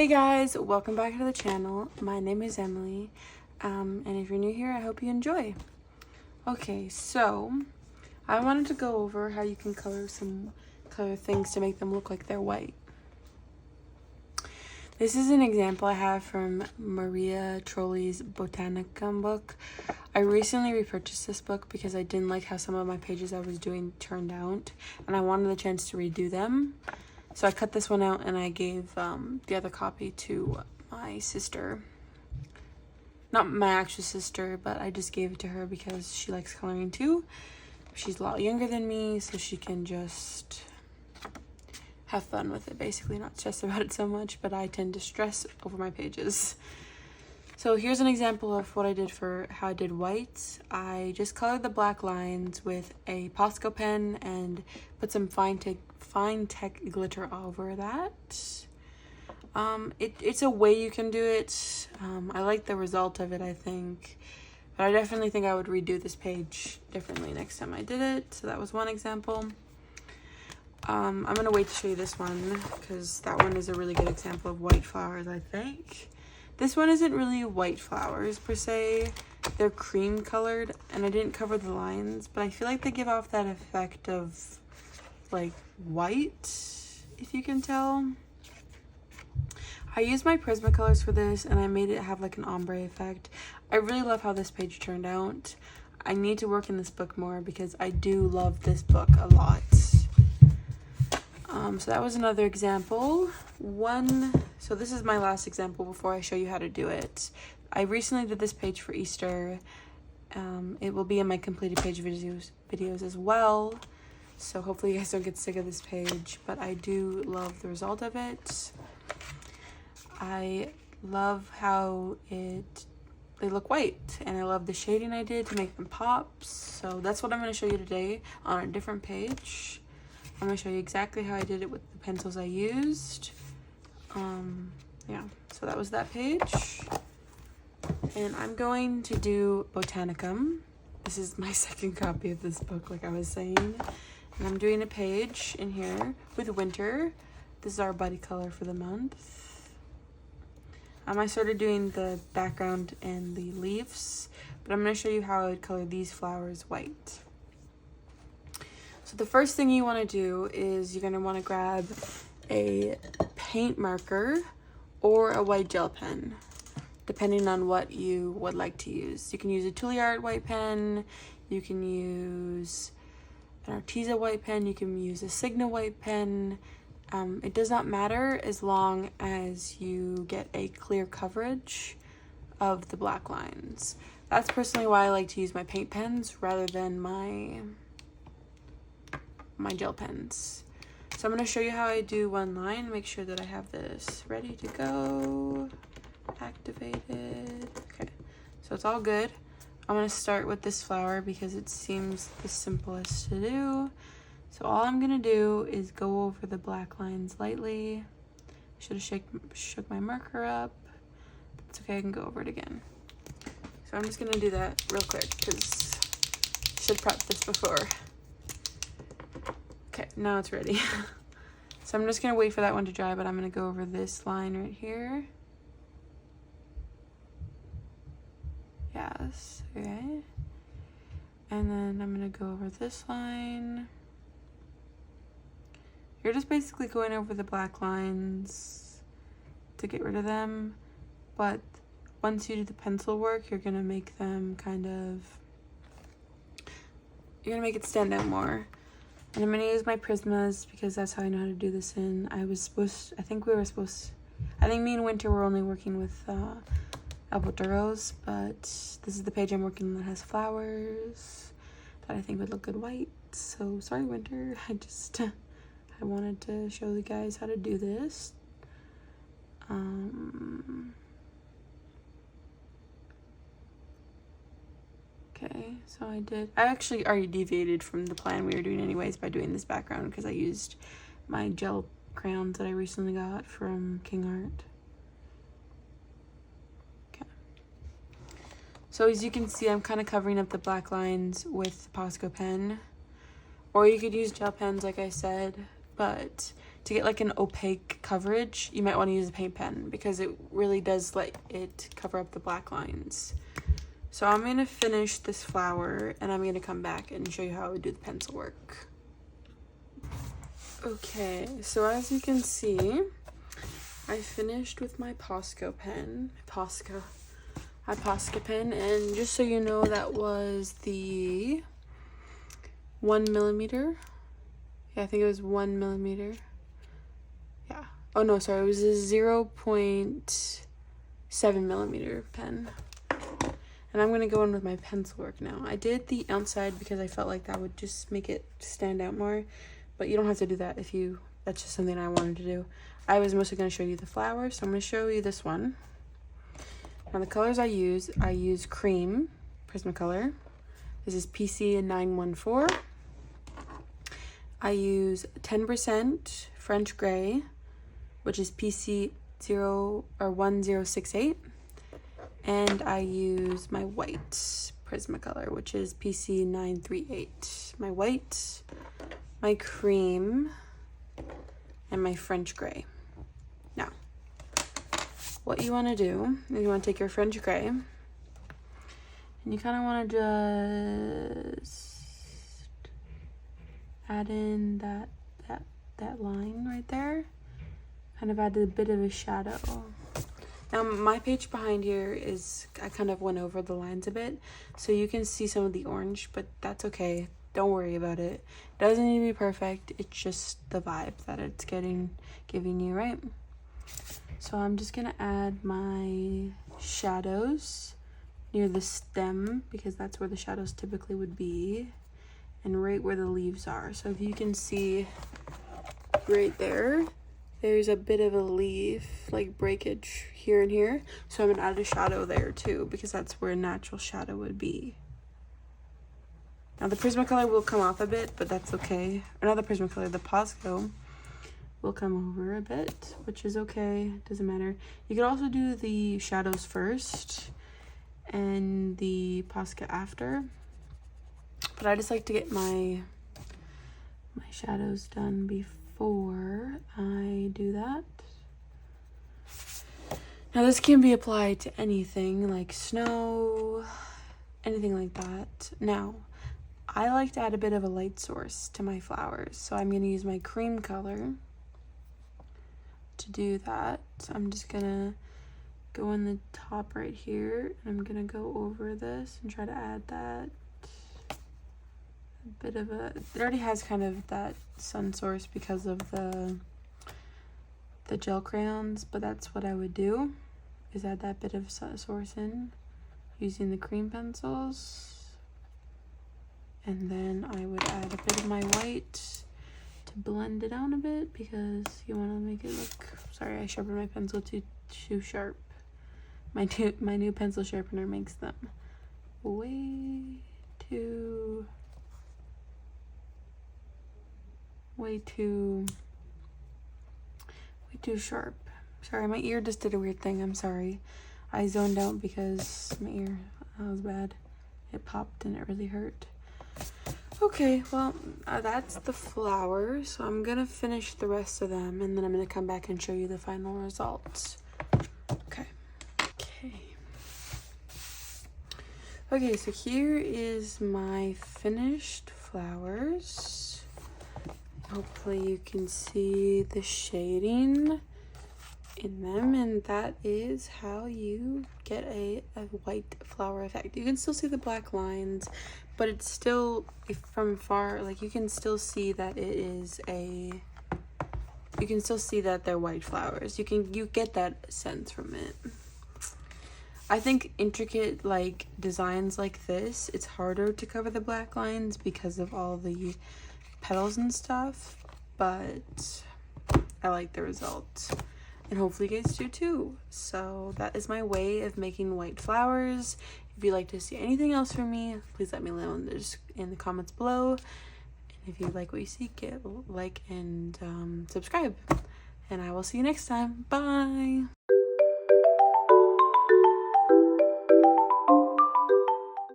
Hey guys, welcome back to the channel. My name is Emily, and if you're new here, I hope you enjoy. Okay, so I wanted to go over how you can color things to make them look like they're white. This is an example I have from Maria Trolli's Botanicum book. I recently repurchased this book because I didn't like how some of my pages I was doing turned out, and I wanted the chance to redo them. So I cut this one out and I gave the other copy to my sister. Not my actual sister, but I just gave it to her because she likes coloring too. She's a lot younger than me, so she can just have fun with it, basically, not stress about it so much, but I tend to stress over my pages. So here's an example of what I did for how I did white. I just colored the black lines with a Posco pen and put some fine tech glitter over that. It's a way you can do it. I like the result of it, I think, but I definitely think I would redo this page differently next time I did it. So that was one example. I'm gonna wait to show you this one because that one is a really good example of white flowers, I think. This one isn't really white flowers per se. They're cream colored and I didn't cover the lines, but I feel like they give off that effect of like white, if you can tell. I used my Prismacolors for this and I made it have like an ombre effect. I really love how this page turned out. I need to work in this book more because I do love this book a lot. So that was another example. So this is my last example before I show you how to do it. I recently did this page for Easter. It will be in my completed page videos as well. So hopefully you guys don't get sick of this page, but I do love the result of it. I love how they look white, and I love the shading I did to make them pop. So that's what I'm going to show you today on a different page. I'm going to show you exactly how I did it with the pencils I used. Yeah, so that was that page. And I'm going to do Botanicum. This is my second copy of this book, like I was saying. And I'm doing a page in here with winter. This is our buddy color for the month. I started doing the background and the leaves, but I'm going to show you how I would color these flowers white. So the first thing you want to do is you're going to want to grab a paint marker or a white gel pen, depending on what you would like to use. You can use a Toolyart white pen, you can use an Arteza white pen, you can use a Signa white pen. It does not matter as long as you get a clear coverage of the black lines. That's personally why I like to use my paint pens rather than my gel pens. So I'm going to show you how I do one line. Make sure that I have this ready to go, activated. Okay, so it's all good. I'm going to start with this flower because it seems the simplest to do. So all I'm going to do is go over the black lines lightly. Should have shook my marker up. That's okay, I can go over it again. So I'm just going to do that real quick because I should prep this before. Okay, now it's ready. So I'm just going to wait for that one to dry, but I'm going to go over this line right here. Yes, okay. And then I'm going to go over this line. You're just basically going over the black lines to get rid of them, but once you do the pencil work, you're going to make them you're going to make it stand out more. And I'm going to use my Prismas because that's how I know how to do this in. I think me and Winter were only working with Alboduros, but this is the page I'm working on that has flowers that I think would look good white. So sorry, Winter. I wanted to show you guys how to do this. Okay, so I actually already deviated from the plan we were doing anyways by doing this background because I used my gel crayons that I recently got from King Art. Okay. So as you can see, I'm kind of covering up the black lines with the Posco pen. Or you could use gel pens like I said, but to get like an opaque coverage, you might want to use a paint pen because it really does let it cover up the black lines. So I'm going to finish this flower and I'm going to come back and show you how I would do the pencil work. Okay, so as you can see, I finished with my Posca pen. My Posca pen, and just so you know, that was the 1mm. Yeah, I think it was 1mm. Yeah. Oh no, sorry, it was a 0.7mm pen. And I'm gonna go in with my pencil work now. I did the outside because I felt like that would just make it stand out more, but you don't have to do that if you, that's just something I wanted to do. I was mostly gonna show you the flower, so I'm gonna show you this one. Now the colors I use cream, Prismacolor. This is PC 914. I use 10% French Gray, which is PC 1068. And I use my white Prismacolor, which is PC 938. My white, my cream, and my French Gray. Now, what you want to do is you want to take your French Gray and you kind of want to just add in that line right there. Kind of add a bit of a shadow. Now my page behind here is, I kind of went over the lines a bit, so you can see some of the orange, but that's okay. Don't worry about it. It doesn't need to be perfect. It's just the vibe that it's giving you, right? So I'm just gonna add my shadows near the stem because that's where the shadows typically would be, and right where the leaves are. So if you can see right there, there's a bit of a leaf like breakage here and here, so I'm gonna add a shadow there too because that's where a natural shadow would be. Now the Prismacolor will come off a bit, but that's okay. Or not the Prismacolor, the Posca will come over a bit, which is okay, doesn't matter. You could also do the shadows first and the Posca after, but I just like to get my shadows done before I do that. Now this can be applied to anything like snow, anything like that. Now, I like to add a bit of a light source to my flowers, so I'm going to use my cream color to do that. So I'm just going to go in the top right here, and I'm going to go over this and try to add that bit of a, it already has kind of that sun source because of the gel crayons, but that's what I would do, is add that bit of source in using the cream pencils. And then I would add a bit of my white to blend it out a bit because you want to make it look, sorry, I sharpened my pencil too sharp. My new pencil sharpener makes them way too sharp. Sorry, my ear just did a weird thing. I'm sorry. I zoned out because my ear, that was bad. It popped and it really hurt. Okay, well, that's the flower. So I'm gonna finish the rest of them and then I'm gonna come back and show you the final results. Okay, so here is my finished flowers. Hopefully you can see the shading in them, and that is how you get a white flower effect. You can still see the black lines, but it's still, if from far, like you can still see that it is a, you can still see that they're white flowers. You get that sense from it. I think intricate like designs like this, it's harder to cover the black lines because of all the petals and stuff, but I like the result and hopefully you guys do too. So that is my way of making white flowers. If you'd like to see anything else from me, please let me know in the comments below. And if you like what you see, get like and subscribe, and I will see you next time. Bye.